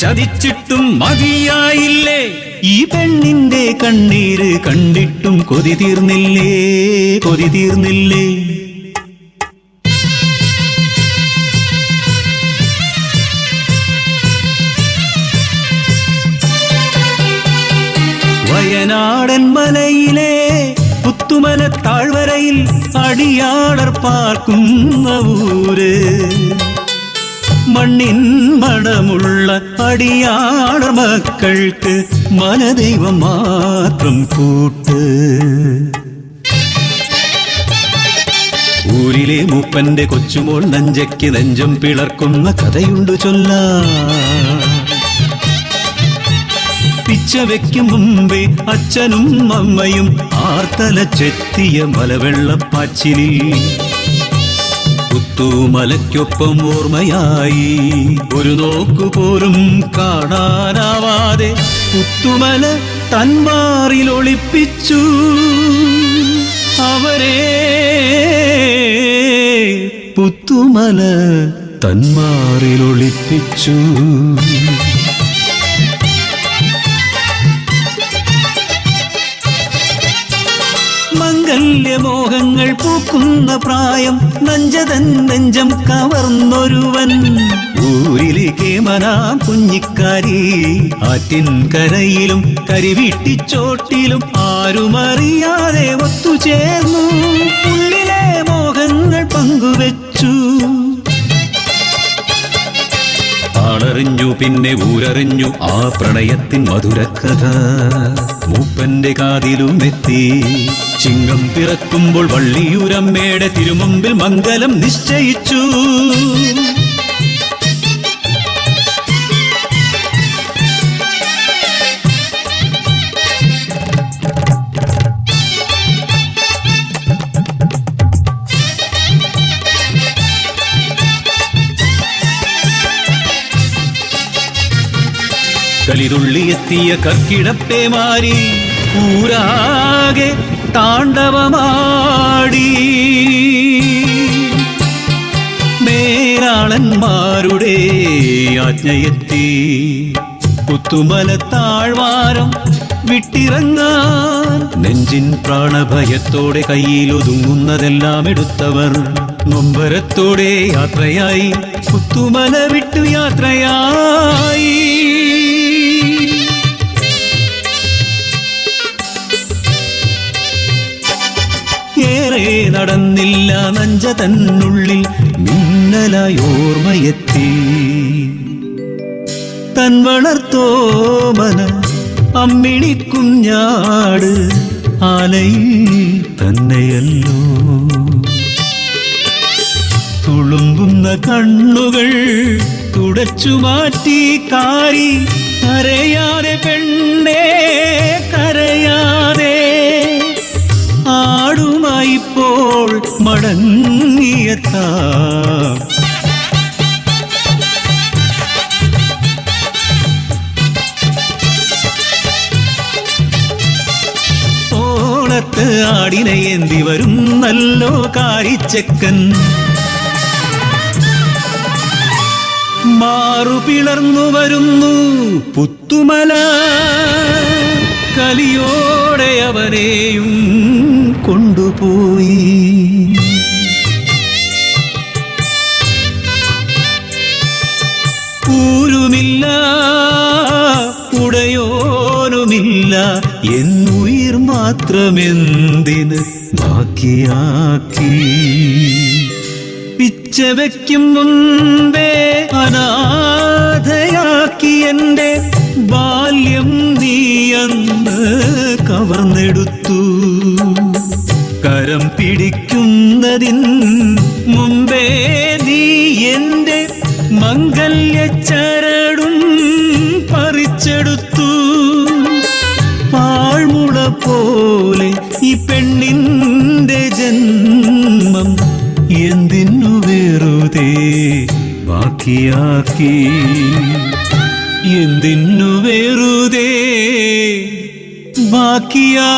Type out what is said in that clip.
ചതിച്ചിട്ടും മതിയായില്ലേ? ഈ പെണ്ണിന്റെ കണ്ണീര് കണ്ടിട്ടും കൊതി തീർന്നില്ലേ, കൊതി തീർന്നില്ലേ? വയനാടൻ മലയിലെ പുത്തുമല താഴ്വരയിൽ അടിയാടർ പാർക്കുന്ന ഊര്, മണ്ണിൻ മണമുള്ള അടിയാടർ മക്കൾക്ക് മനദൈവം മാത്രം കൂട്ട്. ഊരിലെ മൂപ്പന്റെ കൊച്ചുമോൾ നെഞ്ചയ്ക്ക് നെഞ്ചം പിളർക്കുന്ന കഥയുണ്ട് ചൊല്ലാൻ. പിച്ച വെക്കും മുമ്പേ അച്ഛനും അമ്മയും ആർത്തലച്ചെത്തിയ മലവെള്ളപ്പാച്ചിലിൽ പുത്തുമലയ്ക്കൊപ്പം ഓർമ്മയായി ഒരു നോക്കുപോലും കാണാനാവാതെ പുത്തുമല തന്മാറിൽ ഒളിപ്പിച്ചു അവരെ. പുത്തുമല തന്മാറിൽ ഒളിപ്പിച്ചു. മംഗല്യമോഹങ്ങൾ പൂക്കുന്ന പ്രായം നഞ്ചതൻ നെഞ്ചം കവർന്നൊരുവൻ. ഊരിലേക്ക് മനാം കുഞ്ഞിക്കാരി ആറ്റിൻ കരയിലും കരിവീട്ടിച്ചോട്ടിലും ആരുമറിയാതെ ഒത്തുചേർന്നു. ഉള്ളിലെ മോഹങ്ങൾ പങ്കുവെച്ചു. ആളറിഞ്ഞു പിന്നെ ഊരറിഞ്ഞു ആ പ്രണയത്തിൻ മധുരക്കഥ. മൂപ്പന്റെ കാതിലും എത്തി. ചിങ്ങം പിറക്കുമ്പോൾ വള്ളിയൂരമ്മയുടെ തിരുമുമ്പിൽ മംഗലം നിശ്ചയിച്ചു. കലിതുള്ളിയെത്തിയ കർക്കിടപ്പേമാരി ഊരാകെ താണ്ഡവമാടി. മേരാളന്മാരുടെ ആജ്ഞയെത്തി. പുത്തുമല താഴ്വാരം വിട്ടിറങ്ങാൻ നെഞ്ചിൻ പ്രാണഭയത്തോടെ കയ്യിലൊതുങ്ങുന്നതെല്ലാം എടുത്തവർ നൊമ്പരത്തോടെ യാത്രയായി. പുത്തുമല വിട്ടു യാത്രയായി. ഏറെ നടന്നില്ല നഞ്ച തന്നുള്ളിൽ മിന്നലായി ഓർമ്മയെത്തി. തൻ വളർത്തോമന അമ്മിണിക്കുഞ്ഞാട് ആലയിൽ തന്നെയല്ലോ. തുളുമ്പുന്ന കണ്ണുകൾ തുടച്ചുമാറ്റി കാരി കരയാതെ പെണ്ണേ കരയാതെ. ആടുമായിപ്പോൾ മടങ്ങിയെത്താം. ഓണത്ത് ആടിനെ ഏന്തി വരും നല്ലോ കാരിച്ചക്കൻ. മാറുപിളർന്നു വരുന്നു പുത്തുമല. കലിയോടെ അവരെയും കൊണ്ടുപോയി. ഊരുമില്ല ഉടയോനുമില്ല എന്നുയിർ മാത്രമെന്തിന് ബാക്കിയാക്കി. പിച്ച വയ്ക്കും മുമ്പേ അനാഥയാക്കി എന്റെ ബാല്യം നീയന്ന് കവർന്നെടുത്തു. കരം പിടിക്കുന്നതിൻ മുമ്പേ നീ എന്റെ മംഗല്യച്ചരടും പറിച്ചെടുത്തു. പാഴ്മുള പോലെ ഈ പെണ്ണിന്റെ ജന്മം എന്തിനു വെറുതെ ബാക്കിയാക്കി. എന്തിനു വെറുതെ ബാക്കിയാക്കി.